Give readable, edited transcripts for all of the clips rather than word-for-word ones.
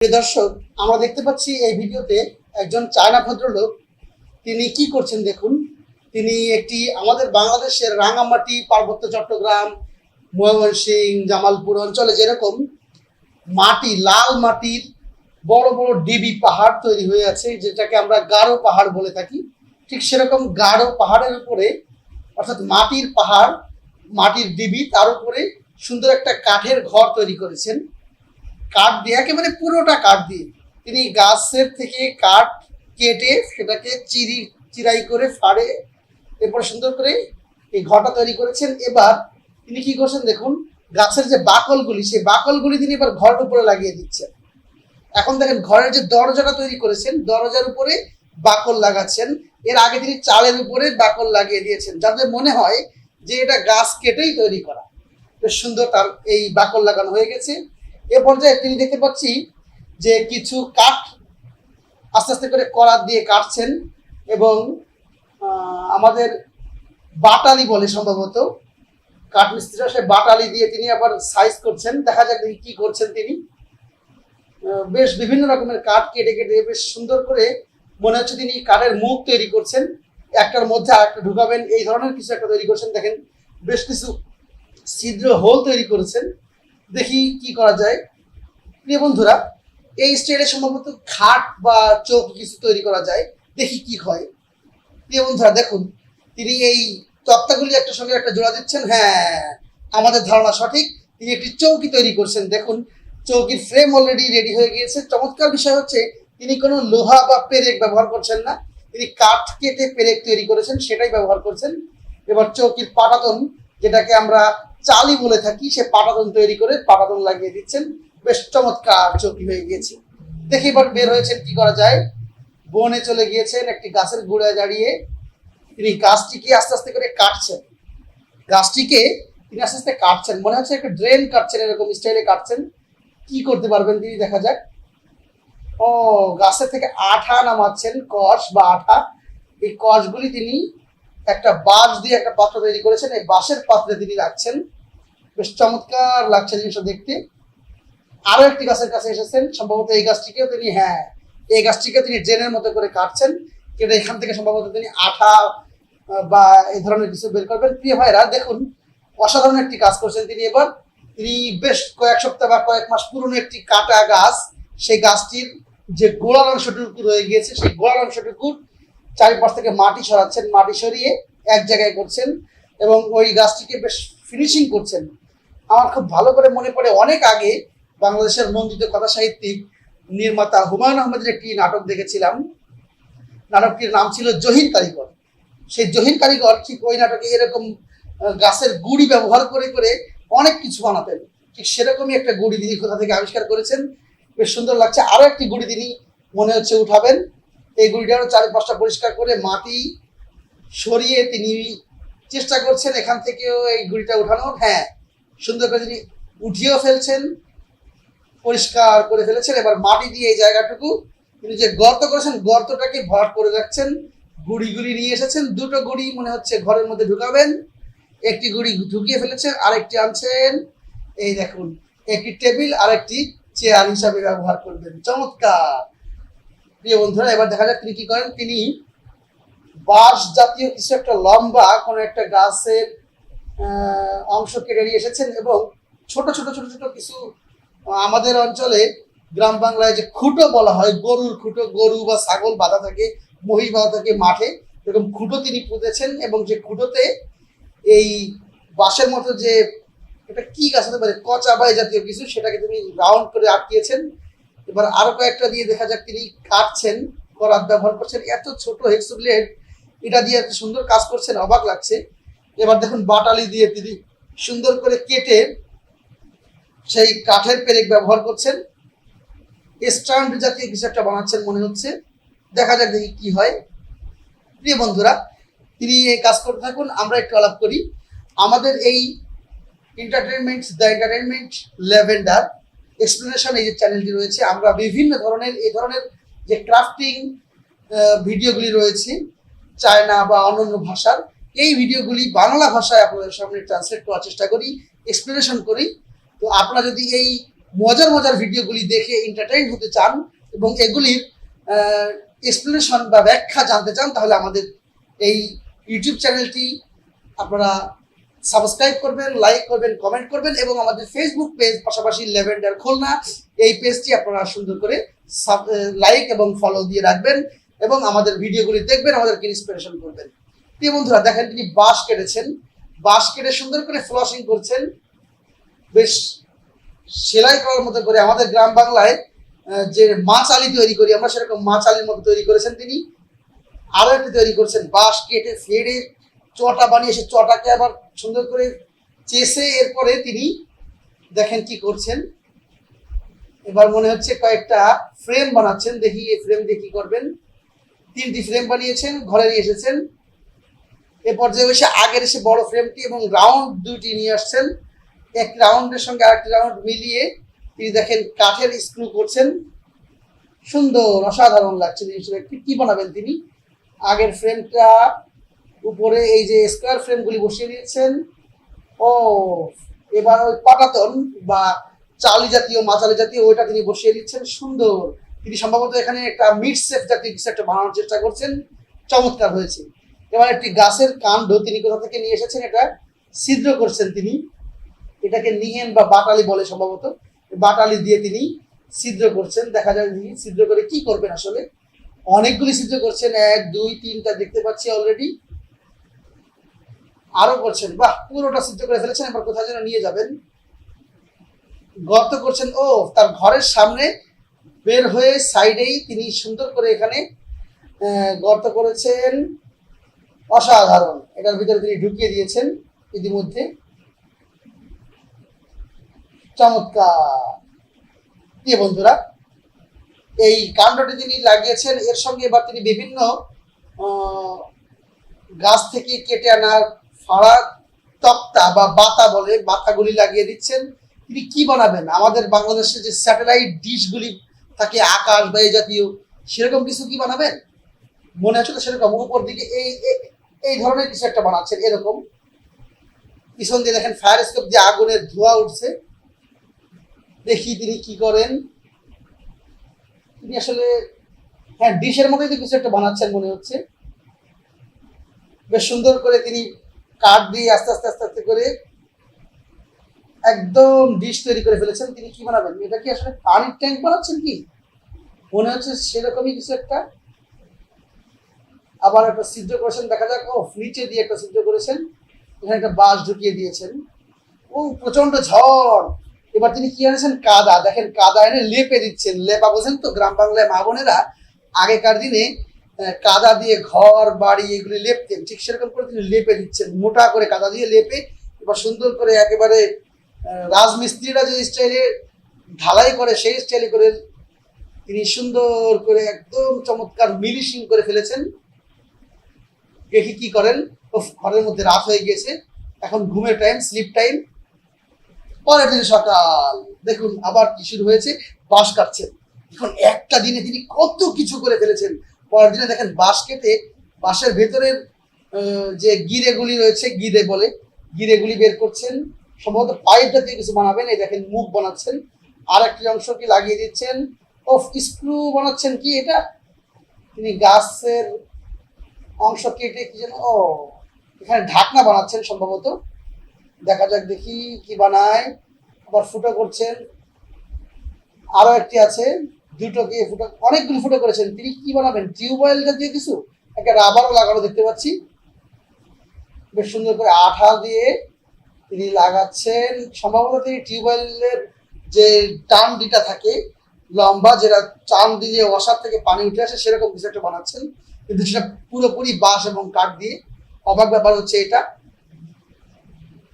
প্রিয় দর্শক, আমরা দেখতে পাচ্ছি এই ভিডিওতে একজন চায়না ভদ্রলোক। তিনি কি করছেন দেখুন। তিনি একটি আমাদের বাংলাদেশের রাঙামাটি, পার্বত্য চট্টগ্রাম, ময়মনসিংহ, জামালপুর অঞ্চলে যেরকম মাটি, লাল মাটির বড় বড় ডিবি পাহাড় তৈরি হয়ে আছে, যেটাকে আমরা গারো পাহাড় বলে থাকি, ঠিক সেরকম গারো পাহাড়ের উপরে, অর্থাৎ মাটির পাহাড়, মাটির ডিবি, তার উপরে সুন্দর একটা কাঠের ঘর তৈরি করেছেন। কাঠ দিয়ে, একেবারে পুরোটা কাঠ দিয়ে তিনি গাছের থেকে কাঠ কেটে সেটাকে চিরাই করে ফাড়ে এরপর সুন্দর করে এই ঘরটা তৈরি করেছেন। এবার তিনি কি করছেন দেখুন, গাছের যে বাকলগুলি, সেই বাকলগুলি তিনি এবার ঘরের উপরে লাগিয়ে দিচ্ছেন। এখন দেখেন, ঘরের যে দরজাটা তৈরি করেছেন, দরজার উপরে বাকল লাগাচ্ছেন। এর আগে তিনি চালের উপরে বাকল লাগিয়ে দিয়েছেন, যাতে মনে হয় যে এটা গাছ কেটেই তৈরি করা। বেশ সুন্দর তার এই বাকল লাগানো হয়ে গেছে। এ পর্যায়ে তিনি দেখতে পাচ্ছি যে কিছু কাঠ আস্তে আস্তে করে করাত দিয়ে কাটছেন, এবং আমাদের বাটালি বলে সম্ভবত কাঠমিস্ত্রিরা, সে বাটালি দিয়ে তিনি আবার সাইজ করছেন। দেখা যাক কি করছেন তিনি। বেশ বিভিন্ন রকমের কাঠ কেটে কেটে বেশ সুন্দর করে মনে হচ্ছে তিনি কাঠের মুখ তৈরি করছেন, একটার মধ্যে আরেকটা ঢুকাবেন, এই ধরনের কিছু একটা তৈরি করছেন। দেখেন, বেশ কিছু ছিদ্র হোল তৈরি করেছেন। দেখি কি করা যায়। প্রিয় বন্ধুরা, এই স্টাইলে সম্ভবত খাট বা চোখ কিছু তৈরি করা যায়, দেখি কি হয়। প্রিয় বন্ধুরা দেখুন, তিনি এই তক্তাগুলি একটা সঙ্গে একটা জোড়া দিচ্ছেন। হ্যাঁ, আমাদের ধারণা সঠিক, তিনি একটি চৌকি তৈরি করছেন। দেখুন, চৌকির ফ্রেম অলরেডি রেডি হয়ে গিয়েছে। চমৎকার বিষয় হচ্ছে তিনি কোনো লোহা বা পেরেক ব্যবহার করছেন না, তিনি কাঠ কেটে পেরেক তৈরি করেছেন, সেটাই ব্যবহার করছেন। এবার চৌকির পাটাতন, যেটাকে আমরা চালি বলে থাকি, সে পাটাতন তৈরি করে পাটাতন লাগিয়ে দিচ্ছেন। বেশ চমৎকার চৌকি হয়ে গিয়েছে। দেখি এবার বের হয়েছেন, কি করা যায়। বনে চলে গিয়েছেন, একটি গাছের গোড়ায় দাঁড়িয়ে তিনি গাছটিকে আস্তে আস্তে করে কাটছেন। গাছটিকে তিনি আস্তে আস্তে কাটছেন, মনে হচ্ছে একটা ড্রেন কাটছেন, এরকম স্টাইলে কাটছেন। কি করতে পারবেন তিনি, দেখা যাক। ও, গাছের থেকে আঠা নামাচ্ছেন, কষ বা আঠা। এই কষগুলি তিনি একটা বাঁশ দিয়ে একটা পাত্র তৈরি করেছেন, এই বাঁশের পাত্রে তিনি রাখছেন। বেশ চমৎকার লাগছে জিনিসটা দেখতে। আরো একটি গাছের কাছে এসেছেন, সম্ভবত এই গাছটিকেও তিনি, হ্যাঁ, এই গাছটিকে তিনি ড্রেনের মতো করে কাটছেন, কেটে এখান থেকে সম্ভবত তিনি আঠা বা এই ধরনের কিছু বের করবেন। প্রিয় ভাইরা দেখুন, অসাধারণ একটি কাজ করছেন তিনি। এবার তিনি বেশ কয়েক সপ্তাহ বা কয়েক মাস পুরনো একটি কাটা গাছ, সেই গাছটির যে গোড়ার অংশটুকু রয়ে গিয়েছে, সেই গোড়ার অংশটুকুর চারিপাশ থেকে মাটি সরাচ্ছেন, মাটি সরিয়ে এক জায়গায় করছেন এবং ওই গাছটিকে বেশ ফিনিশিং করছেন। আমার খুব ভালো করে মনে পড়ে, অনেক আগে বাংলাদেশের নন্দিত কথা সাহিত্যিক নির্মাতা হুমায়ুন আহমেদের একটি নাটক দেখেছিলাম। নাটকটির নাম ছিল জহির কারিগর। সেই জহির কারিগর ঠিক ওই নাটকে এরকম গাছের গুড়ি ব্যবহার করে করে অনেক কিছু বানাতেন। ঠিক সেরকমই একটা গুড়ি তিনি কোথা থেকে আবিষ্কার করেছেন, বেশ সুন্দর লাগছে। আরো একটি গুড়ি তিনি মনে হচ্ছে উঠাবেন। এই গুড়িটারও চারিপাশটা পরিষ্কার করে মাটি সরিয়ে তিনি চেষ্টা করছেন এখান থেকেও এই গুড়িটা উঠানোর। হ্যাঁ, সুন্দর করে তিনি উঠিয়েও ফেলছেন, পরিষ্কার করে ফেলেছেন। এবার মাটি দিয়ে এই জায়গাটুকু তিনি যে গর্ত করেছেন, গর্তটাকে ভরাট করে রাখছেন। গুড়ি নিয়ে এসেছেন, দুটো গুড়ি মনে হচ্ছে ঘরের মধ্যে ঢুকাবেন। একটি গুড়ি ঢুকিয়ে ফেলেছেন, আরেকটি আনছেন। এই দেখুন, একটি টেবিল আর একটি চেয়ার হিসাবে ব্যবহার করবেন। চমৎকার। প্রিয় বন্ধুরা, এবার দেখা যাক তিনি কি করেন। তিনি বাঁশ জাতীয় কিছু একটা লম্বা কোনো একটা গাছের অংশ কেটে নিয়ে এসেছেন এবং ছোট ছোট ছোট ছোট কিছু, আমাদের অঞ্চলে গ্রাম বাংলায় যে খুঁটো বলা হয়, গরুর খুঁটো, গরু বা ছাগল বাঁধা থাকে, মহিষ বাঁধা থাকে মাঠে, এরকম খুঁটো তিনি পুঁতেছেন এবং যে খুঁটোতে এই বাঁশের মতো যে, এটা কি গাছ হতে পারে, কচা বাই জাতীয় কিছু, সেটাকে তিনি রাউন্ড করে আটকিয়েছেন। এবার আরো কয়েকটা দিয়ে দেখা যাক তিনি কাটছেন, করাত ব্যবহার করছেন। এত ছোট হেক্সো ব্লেড, এটা দিয়ে এত সুন্দর কাজ করছেন, অবাক লাগছে। এবার দেখুন, বাটালি দিয়ে তিনি সুন্দর করে কেটে সেই কাঠের পেরেক ব্যবহার করছেন। স্ট্যান্ড জাতীয় কিছু একটা বানাচ্ছেন মনে হচ্ছে, দেখা যাক দেখি কি হয়। প্রিয় বন্ধুরা, তিনি এই কাজ করতে থাকুন, আমরা একটু আলাপ করি। আমাদের এই দ্য এন্টারটেনমেন্ট ল্যাভেন্ডার এক্সপ্লেনেশন, এই যে চ্যানেলটি রয়েছে, আমরা বিভিন্ন ধরনের এই ধরনের যে ক্রাফটিং ভিডিওগুলি রয়েছে চায়না বা অন্যান্য ভাষার, এই ভিডিওগুলি বাংলা ভাষায় আপনাদের সামনে ট্রান্সলেট করার চেষ্টা করি, এক্সপ্লেনেশন করি। তো আপনারা যদি এই মজার মজার ভিডিওগুলি দেখে এন্টারটেইন হতে চান এবং এগুলির এক্সপ্লেনেশন বা ব্যাখ্যা জানতে চান, তাহলে আমাদের এই ইউটিউব চ্যানেলটি আপনারা সাবস্ক্রাইব করবেন, লাইক করবেন, কমেন্ট করবেন এবং আমাদের ফেসবুক পেজ পাশাপাশি লেভেন্ডার খুলনা এই পেজটি আপনারা সুন্দর করে লাইক এবং ফলো দিয়ে রাখবেন এবং আমাদের ভিডিওগুলি দেখবেন, আমাদেরকে ইন্সপিরেশন করবেন। প্রিয় বন্ধুরা, দেখেন তিনি বাঁশ কেটেছেন, বাঁশ কেটে সুন্দর করে ফ্লসিং করছেন, বেশ সেলাই করার মতো করে। আমাদের গ্রাম বাংলায় যে মাছ আলি তৈরি করি আমরা, সেরকম মাছ আলির মতো তৈরি করেছেন তিনি। আরো একটি তৈরি করছেন, বাঁশ কেটে ফেড়ে চটা বানিয়ে সে চটাকে আবার সুন্দর করে চেষে এরপরে তিনি দেখেন কি করছেন। এবার মনে হচ্ছে কয়েকটা ফ্রেম বানাচ্ছেন, দেখি এই ফ্রেম দিয়ে কি করবেন। 3টি ফ্রেম বানিয়েছেন, ঘরে নিয়ে এসেছেন। এ পর্যায়ে এসে আগের এসে বড় ফ্রেমটি এবং রাউন্ড 2টি নিয়ে আসছেন। এক রাউন্ডের সঙ্গে আরেকটি রাউন্ড মিলিয়ে তিনি দেখেন কাঠের স্ক্রু করছেন। সুন্দর, অসাধারণ লাগছে জিনিসটা। কি বানাবেন তিনি? আগের ফ্রেমটা উপরে এই যে স্কোয়ার ফ্রেমগুলি বসিয়ে দিয়েছেন। ও এবার ওই পাটাতন বা চালি জাতীয় মাচালি জাতীয় ওইটা তিনি বসিয়ে দিচ্ছেন। সুন্দর, তিনি সম্ভবত এখানে একটা মিড শেপ জাতীয় কিছু একটা বানানোর চেষ্টা করছেন। চমৎকার হয়েছে। এবার একটি গাছের কাণ্ড তিনি কোথা থেকে নিয়ে এসেছেন, এটা ছিদ্র করছেন তিনি। এটাকে নিহেন বা বাটালি বলে সম্ভবত। বাটালি দিয়ে তিনি ছিদ্র করছেন। দেখা যায় তিনি ছিদ্র করে কি করবেন আসলে। অনেকগুলি ছিদ্র করছেন, 1 2 3টা দেখতে পাচ্ছি অলরেডি। আরো করছেন, বাহ, পুরোটা ছিদ্র করে ফেলেছেন। এবার কোথায় যেন নিয়ে যাবেন। গর্ত করছেন, ও তার ঘরের সামনে বের হয়ে সাইডেই তিনি সুন্দর করে এখানে গর্ত করেছেন। অসাধারণ। এটার ভিতরে তিনি ঢুকিয়ে দিয়েছেন ইতিমধ্যে। চমৎকার। প্রিয় বন্ধুরা, এই কাণ্ডটি তিনি লাগিয়েছেন। এর সঙ্গে এবার তিনি বিভিন্ন গাছ থেকে কেটে আনা ফাড়া তক্তা বা বাতা বলে, বাতাগুলি লাগিয়ে দিচ্ছেন। তিনি কি বানাবেন? আমাদের বাংলাদেশে যে স্যাটেলাইট ডিশগুলি থাকে আকাশ বা এই জাতীয়, সেরকম কিছু কি বানাবেন? মনে হচ্ছে তো সেরকম। উপর দিকে এই ধরনের কিছু একটা বানাচ্ছেন এরকম। পিছন দিয়ে দেখেন ফায়ার স্কোপ দিয়ে আগুনের ধোঁয়া উঠছে। দেখি তিনি কি করেন। তিনি আসলে হ্যাঁ ডিশের মতোই তো কিছু একটা বানাচ্ছেন মনে হচ্ছে। বেশ সুন্দর করে তিনি কাঠ দিয়ে আস্তে আস্তে আস্তে আস্তে করে একদম ডিশ তৈরি করে ফেলেছেন। তিনি কি বানাবেন? এটা কি আসলে পানির ট্যাঙ্ক বানাচ্ছেন কি? মনে হচ্ছে সেরকমই কিছু একটা। আবার একটা ছিদ্র করেছেন, দেখা যাক। ও নিচে দিয়ে একটা ছিদ্র করেছেন, এখানে একটা বাঁশ ঢুকিয়ে দিয়েছেন। ও প্রচন্ড ঝড়। এবার তিনি কি আনেছেন? কাদা। দেখেন কাদা এনে লেপে দিচ্ছেন। লেপা বোঝেন তো? গ্রাম বাংলায় মা বোনেরা আগেকার দিনে কাদা দিয়ে ঘর বাড়ি এগুলি লেপতেন, ঠিক সেরকম করে তিনি লেপে দিচ্ছেন, মোটা করে কাদা দিয়ে লেপে। এবার সুন্দর করে একেবারে রাজমিস্ত্রিরা যে স্টাইলে ঢালাই করে সেই স্টাইলে করে তিনি সুন্দর করে একদম চমৎকার মিলিশিং করে ফেলেছেন। দেখি কি করেন। ঘরের মধ্যে রাত হয়ে গিয়েছে, এখন ঘুমের টাইম, স্লিপ টাইম। পরের দিন সকাল, দেখুন আবার কি শুরু হয়েছে, বাঁশ কাটছেন। এখন একটা দিনে তিনি কত কিছু করে ফেলেছেন। পরের দিনে দেখেন বাঁশ কেটে বাঁশের ভেতরের যে গিরেগুলি রয়েছে, গিরে বলে, গিরেগুলি বের করছেন। সম্ভবত পাইপ জাতীয় কিছু বানাবেন। এই দেখেন মুখ বানাচ্ছেন, আর একটি অংশ কি লাগিয়ে দিচ্ছেন। ও স্ক্রু বানাচ্ছেন কি এটা? তিনি গাছের অংশ কেটে কি যেন, ও এখানে ঢাকনা বানাচ্ছেন সম্ভবত। দেখা যাক দেখি কি বানায়। আবার ফুটো করছেন, আরো একটি আছে, দুটোকে ফুটো, অনেকগুলি ফুটো করেছেন। তিনি কি বানাবেন? টিউবওয়েল জাতীয় কিছু, একটা রাবারও লাগানো দেখতে পাচ্ছি। বেশ সুন্দর করে আঠা দিয়ে তিনি লাগাচ্ছেন। সম্ভবত তিনি টিউবওয়েলের যে টান দিটা থাকে লম্বা, যেটা টান দিয়ে ওয়াসার থেকে পানি উঠে আসে, সেরকম কিছু একটা বানাচ্ছেন, কিন্তু সেটা পুরোপুরি বাঁশ এবং কাঠ দিয়ে। অবাক ব্যাপার হচ্ছে এটা।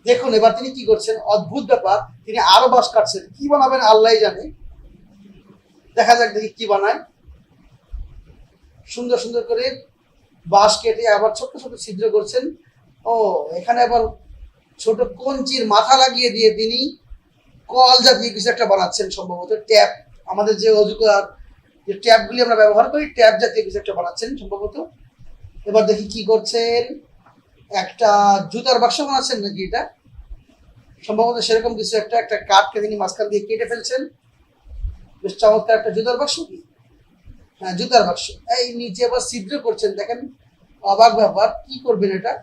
দেখুন এবার তিনি কি করছেন, অদ্ভুত ব্যাপার। তিনি আরো বাঁশ কাটছেন। কি বানাবেন আল্লাহ জানে। দেখা যাক দেখি কি বানায়। সুন্দর সুন্দর করে বাঁশ কেটে আবার ছোট ছোট ছিদ্র করছেন। ও এখানে আবার ছোট কঞ্চির মাথা লাগিয়ে দিয়ে তিনি কল জাতীয় কিছু একটা বানাচ্ছেন, সম্ভবত ট্যাপ। আমাদের যে অজু করার যে ট্যাপগুলি আমরা ব্যবহার করি, ট্যাপ জাতীয় কিছু একটা বানাচ্ছেন সম্ভবত। এবার দেখি কি করছেন। একটা জুতার বাক্স বানাচ্ছেন নাকি এটা? সম্ভবত সেরকম কিছু একটা একটা কাঠকে তিনি মাঝখান দিয়ে কেটে ফেলছেন। বেশ চমৎকার একটা জুতার বাক্স কি, হ্যাঁ জুতার বাক্স। এই নিচে আবার ছিদ্র করছেন, দেখেন অবাক ব্যাপার, কি করবেন এটা,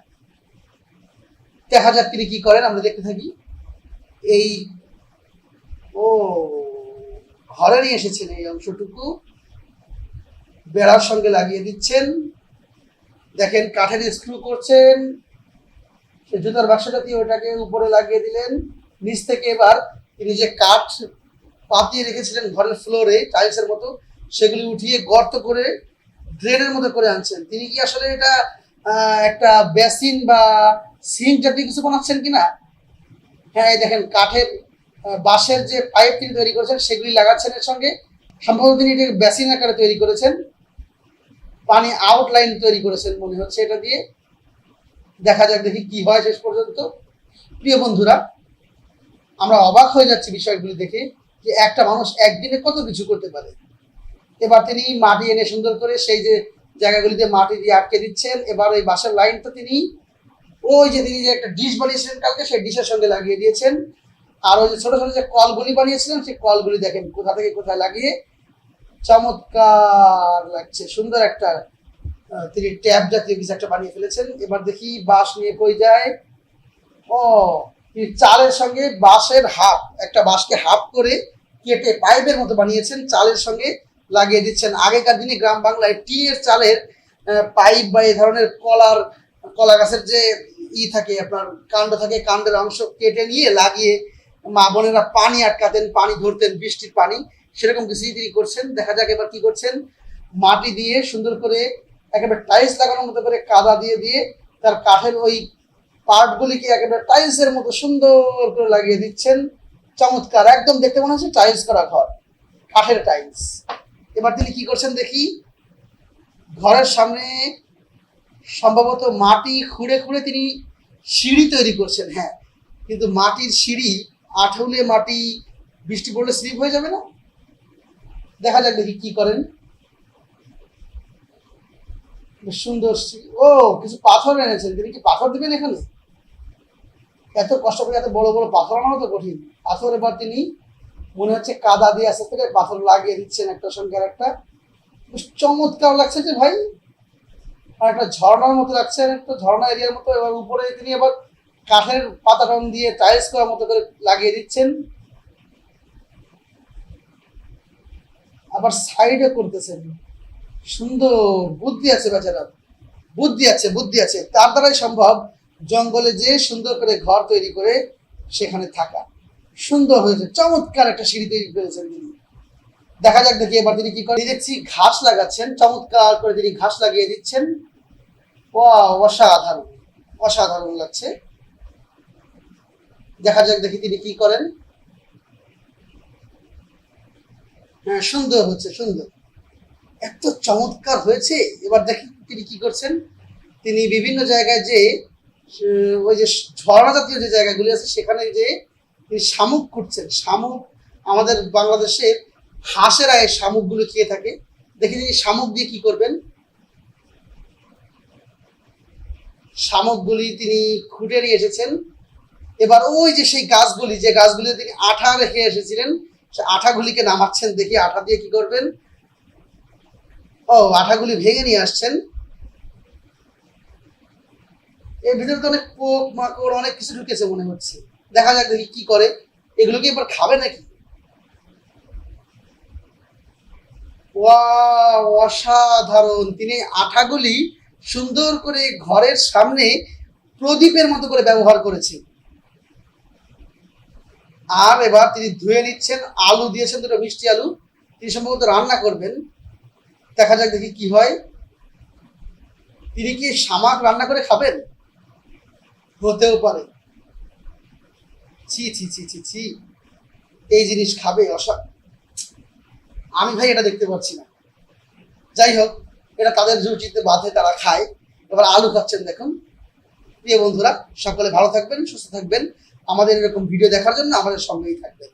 দেখা যাক তিনি কি করেন, আমরা দেখতে থাকি। এই ও ঘরে নিয়ে এসেছেন এই অংশটুকু, বেড়ার সঙ্গে লাগিয়ে দিচ্ছেন, দেখেন কাঠের স্ক্রু করছেন, সে জুতার বাক্সটা দিয়ে ওটাকে উপরে লাগিয়ে দিলেন। নিচ থেকে এবার তিনি যে কাঠ পাতিয়ে রেখেছিলেন ঘরের ফ্লোরে টাইলসের মতো, সেগুলি উঠিয়ে গর্ত করে ড্রেনের মতো করে আনছেন। তিনি কি আসলে এটা একটা বেসিন বা সিঙ্ক জাতীয় কিছু বানাচ্ছেন কিনা? হ্যাঁ, এই দেখেন কাঠের বাঁশের যে পাইপ তিনি তৈরি করেছেন সেগুলি লাগাচ্ছেন এর সঙ্গে। সম্ভবত তিনি এটা বেসিন আকারে তৈরি করেছেন, পানি আউটলাইন তৈরি করেছেন মনে হচ্ছে এটা দিয়ে। দেখা যাক দেখি কি হয় শেষ পর্যন্ত। প্রিয় বন্ধুরা, আমরা অবাক হয়ে যাচ্ছি বিষয়গুলি দেখে, যে একটা মানুষ একদিনে কত কিছু করতে পারে। এবার তিনি মাটি এনে সুন্দর করে সেই যে জায়গাগুলিতে মাটি দিয়ে আটকে দিচ্ছেন। এবার ওই বাঁশের লাইনটা তিনি ওই যে তিনি যে একটা ডিশ বানিয়েছিলেন কালকে, সেই ডিশের সঙ্গে লাগিয়ে দিয়েছেন। আর ওই যে ছোট ছোট যে কলগুলি বানিয়েছিলেন, সেই কলগুলি দেখেন কোথা থেকে কোথায় লাগিয়ে চমৎকার লাগছে, সুন্দর একটা তিনি ট্যাব জাতীয় কিছু একটা বানিয়ে ফেলেছেন। এবার দেখি বাঁশ নিয়ে কই যায়। ও তিনি চালের সঙ্গে বাঁশের হাফ, একটা বাঁশকে হাফ করে কেটে পাইপের মতো বানিয়েছেন, চালের সঙ্গে লাগিয়ে দিচ্ছেন। আগেকার দিনে গ্রাম বাংলায় টিনের চালের পাইপ বা এই ধরনের কলা গাছের যে থাকে আপনার কাণ্ড থাকে, কাণ্ডের অংশ কেটে নিয়ে লাগিয়ে মা বোনেরা পানি আটকাতেন, পানি ধরতেন, বৃষ্টির পানি, সেরকম কিছুই তিনি করছেন। দেখা যাক এবার কি করছেন। মাটি দিয়ে সুন্দর করে একেবারে টাইলস লাগানোর মতো করে কাদা দিয়ে দিয়ে তার কাঠের ওই পার্টগুলিকে একেবারে টাইলসের মতো সুন্দর করে লাগিয়ে দিচ্ছেন। চমৎকার, একদম দেখতে মনে হচ্ছে টাইলস করা ঘর, কাঠের টাইলস। এবার তিনি কি করছেন দেখি। ঘরের সামনে সম্ভবত মাটি খুঁড়ে খুঁড়ে তিনি সিঁড়ি তৈরি করছেন। হ্যাঁ, কিন্তু মাটির সিঁড়ি আঠৌলে মাটি বৃষ্টি পড়লে স্লিপ হয়ে যাবে না? দেখা যাক দেখি কি করেন। সুন্দর ও কিছু পাথর এনেছেন, তিনি কি পাথর দিবেন এখানে? এত কষ্ট করে এত বড় বড় পাথর আনানো তো কঠিন। পাথর এবার তিনি মনে হচ্ছে কাদা দিয়ে আস্তে আস্তে পাথর লাগিয়ে দিচ্ছেন একটা সঙ্গে আর একটা। চমৎকার লাগছে যে ভাই, আর একটা ঝর্ণার মতো লাগছে, একটা ঝর্ণা এরিয়ার মতো। এবার উপরে তিনি আবার কাঠের পাতা রং দিয়ে টাইলস করার মতো করে লাগিয়ে দিচ্ছেন, আবার সাইডে করতেছেন। সুন্দর বুদ্ধি আছে বেচারা, বুদ্ধি আছে, বুদ্ধি আছে। তার দ্বারাই সম্ভব জঙ্গলে যে সুন্দর করে ঘর তৈরি করে সেখানে থাকা। সুন্দর হয়েছে, চমৎকার একটা সিঁড়ি তৈরি করেছেন তিনি। দেখা যাক দেখি এবার তিনি কি করে। দেখছি ঘাস লাগাচ্ছেন, চমৎকার করে তিনি ঘাস লাগিয়ে দিচ্ছেন। অসাধারণ, অসাধারণ লাগছে। দেখা যাক দেখি তিনি কি করেন। হ্যাঁ, সুন্দর হচ্ছে, সুন্দর, এত চমৎকার হয়েছে। এবার দেখি তিনি কি করছেন। তিনি বিভিন্ন জায়গায় যে ওই যে ঝর্ণা জাতীয় যে জায়গাগুলি আছে সেখানে যে তিনি শামুক খুঁড়ছেন। শামুক আমাদের বাংলাদেশের হাঁসেরা এই শামুকগুলো খেয়ে থাকে। দেখি তিনি শামুক দিয়ে কি করবেন। শামুকগুলি তিনি খুঁটে নিয়ে এসেছেন। এবার ওই যে সেই গাছগুলি, যে গাছগুলি তিনি আঠা রেখে এসেছিলেন, সে আঠাগুলিকে নামাচ্ছেন। দেখি আঠা দিয়ে কি করবেন। ও আঠাগুলি ভেঙে নিয়ে আসছেন। এর ভিতরে তো অনেক পোক মাকড় অনেক কিছু ঢুকেছে মনে হচ্ছে। দেখা যাক দেখি কি করে। এগুলোকে এবার খাবে নাকি? অসাধারণ, তিনি আঠাগুলি সুন্দর করে ঘরের সামনে প্রদীপের মতো করে ব্যবহার করেছেন। আর এবার তিনি ধুয়ে নিচ্ছেন। আলু দিয়েছেন, দুটো মিষ্টি আলু, তিনি সম্ভবত রান্না করবেন। দেখা যাক দেখি কি হয়। তিনি কি শামাক রান্না করে খাবেন? হতেও পারে। ছি ছি ছি ছি ছি, এই জিনিস খাবে? আমি ভাই এটা দেখতে পাচ্ছি না। যাই হোক, এটা তাদের রুচিতে বাধে, তারা খায়। এবার আলু খাচ্ছেন দেখুন। প্রিয় বন্ধুরা, সকলে ভালো থাকবেন, সুস্থ থাকবেন। আমাদের এরকম ভিডিও দেখার জন্য আমাদের সঙ্গেই থাকবেন।